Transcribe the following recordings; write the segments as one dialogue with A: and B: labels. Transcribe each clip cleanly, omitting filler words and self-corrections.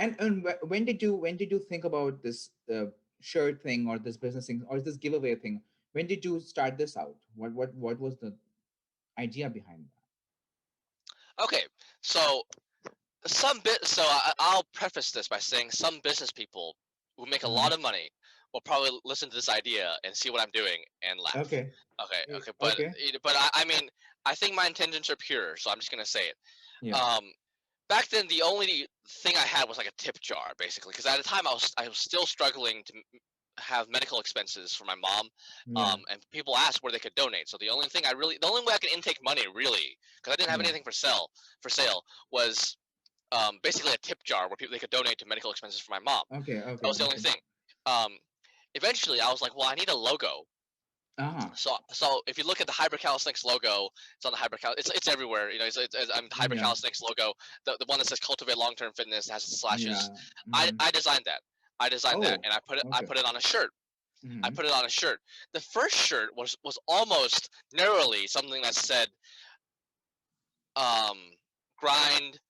A: And when did you think about this shirt thing, or this business thing, or this giveaway thing? When did you start this out? What was the idea behind
B: Okay, so I'll preface this by saying some business people who make a
A: that?
B: lot of money will probably listen to this idea and see what I'm doing and laugh.
A: Okay.
B: Okay, okay,
A: Okay.
B: but I mean, I think my intentions are pure, so I'm just gonna say it.
A: Yeah.
B: Um, Back then, the only thing I had was like a tip jar, basically, because at the time I was still struggling to have medical expenses for my mom,
A: Yeah.
B: and people asked where they could donate. So the only way I could intake money really, because I didn't have
A: Yeah.
B: anything for sale was basically a tip jar where people they could donate to medical expenses for my mom.
A: Okay.
B: That
A: Okay.
B: was the only
A: Okay.
B: thing. Um, Eventually, I was like, well, I need a logo.
A: Uh-huh.
B: So if you look at the Hyper Calisthenics logo, it's on the it's everywhere. The Hyper
A: Yeah.
B: Calisthenics logo, the one that says "Cultivate Long-Term Fitness" has the slashes.
A: Yeah.
B: I
A: Hmm.
B: I designed that. I designed that,
A: Oh.
B: and I
A: Okay.
B: put it on a shirt. I
A: Hmm.
B: put it on a shirt. The first shirt was almost narrowly something that said, um, "Grind,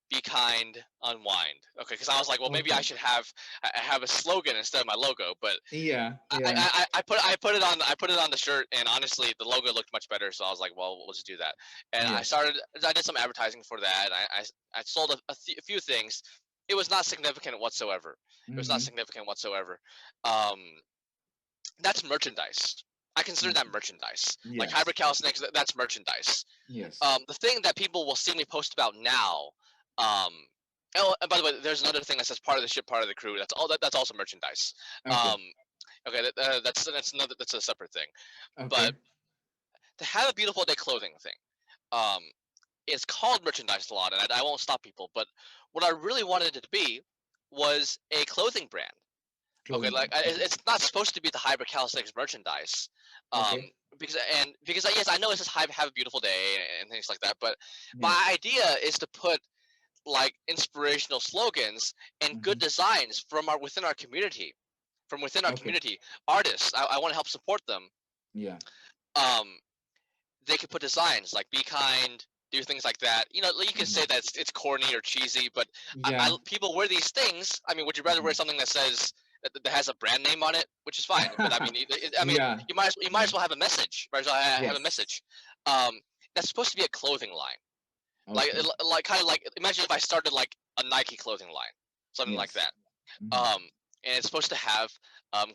B: be kind, unwind." Okay, because I was like, well, maybe
A: Okay.
B: I have a slogan instead of my logo, but
A: Yeah.
B: I,
A: Yeah.
B: I, I put it on the shirt, and honestly, the logo looked much better. So I was like, well, we'll just do that. And
A: Yes.
B: I did some advertising for that. I sold a few things. It was not significant whatsoever. It was not
A: Hmm.
B: significant whatsoever. Um, that's merchandise. I consider that
A: Okay.
B: merchandise. Like Hyper
A: Yes.
B: Calisthenics, that's merchandise.
A: Yes.
B: The thing that people will see me post about now, um, oh, and by the way, there's another thing that says part of the ship, part of the crew. That's also merchandise.
A: Okay.
B: Um, okay, that's a separate thing. But
A: Okay.
B: to have a beautiful day clothing thing, um, it's called merchandise a lot, and I won't stop people. But what I really wanted it to be was a clothing brand. Okay,
A: Clothing brand. Okay.
B: it's not supposed to be the Hyper Calisthenics merchandise, um,
A: Okay.
B: because yes, I know it says have a beautiful day and things like that, but
A: Yeah.
B: my idea is to put like inspirational slogans and good
A: Hmm.
B: designs from within our
A: Okay.
B: community. Artists, I want to help support them.
A: Yeah.
B: Um, they could put designs like be kind, do things like that. You can
A: Hmm.
B: say that it's corny or cheesy, but
A: Yeah.
B: people wear these things. I mean, would you rather wear
A: Hmm.
B: something that says that has a brand name on it, which is fine, but I mean,
A: Yeah.
B: you might
A: Yeah.
B: as well have a message. Might as well have a
A: Yes.
B: message. Um, that's supposed to be a clothing line,
A: Okay.
B: kind of like imagine if I started like a Nike clothing line, something like
A: Yes.
B: that.
A: Hmm.
B: Um, and it's supposed to have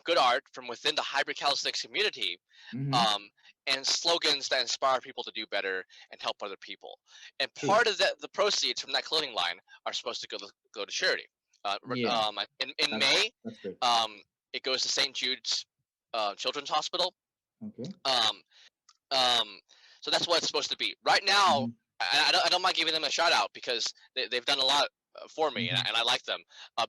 B: good art from within the hybrid calisthenics community,
A: Hmm.
B: um, and slogans that inspire people to do better and help other people. And
A: True.
B: part of the proceeds from that clothing line are supposed to go to charity.
A: Yeah.
B: In
A: That's
B: May,
A: that's great.
B: um, it goes to St. Jude's Children's Hospital.
A: Okay.
B: Um, um, so that's what it's supposed to be. Right now,
A: Hmm.
B: I don't mind giving them a shout out because they've done a lot for me,
A: Hmm.
B: and I like them.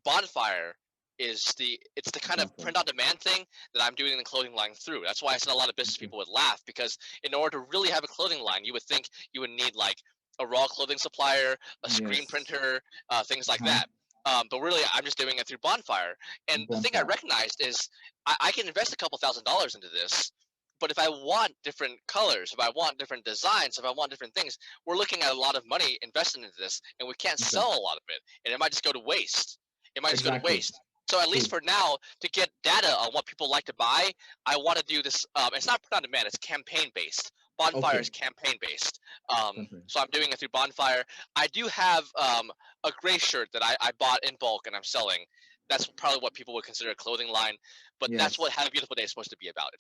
B: Bonfire it's the kind of
A: Bonfire.
B: print on demand thing that I'm doing the clothing line through. That's why I said a lot of business
A: Okay.
B: people would laugh, because in order to really have a clothing line, you would think you would need like a raw clothing supplier, a screen
A: Yes.
B: printer, things like
A: Uh-huh.
B: that. But really, I'm just doing it through Bonfire. And the thing I
A: Bonfire.
B: recognized is I can invest a couple $1,000s into this, but if I want different colors, if I want different designs, if I want different things, we're looking at a lot of money invested into this, and we can't
A: Okay.
B: sell a lot of it, and it might just go to waste. It might just go to
A: Exactly.
B: waste. So at least
A: True.
B: for now, to get data on what people like to buy, I want to do this. It's not print on demand; it's campaign based. Bonfire is
A: Okay.
B: campaign based.
A: Bonfire.
B: So I'm doing it through Bonfire. I do have a gray shirt that I bought in bulk and I'm selling. That's probably what people would consider a clothing line, but that's what
A: Yes.
B: Have a Beautiful Day is supposed to be about.
A: Okay.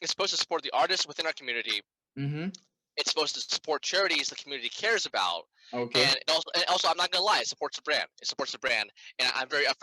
B: It's supposed to support the artists within our community.
A: Mm-hmm.
B: It's supposed to support charities the community cares about,
A: Okay.
B: and also I'm not gonna lie, it supports the brand. It supports the brand, and I'm very upfront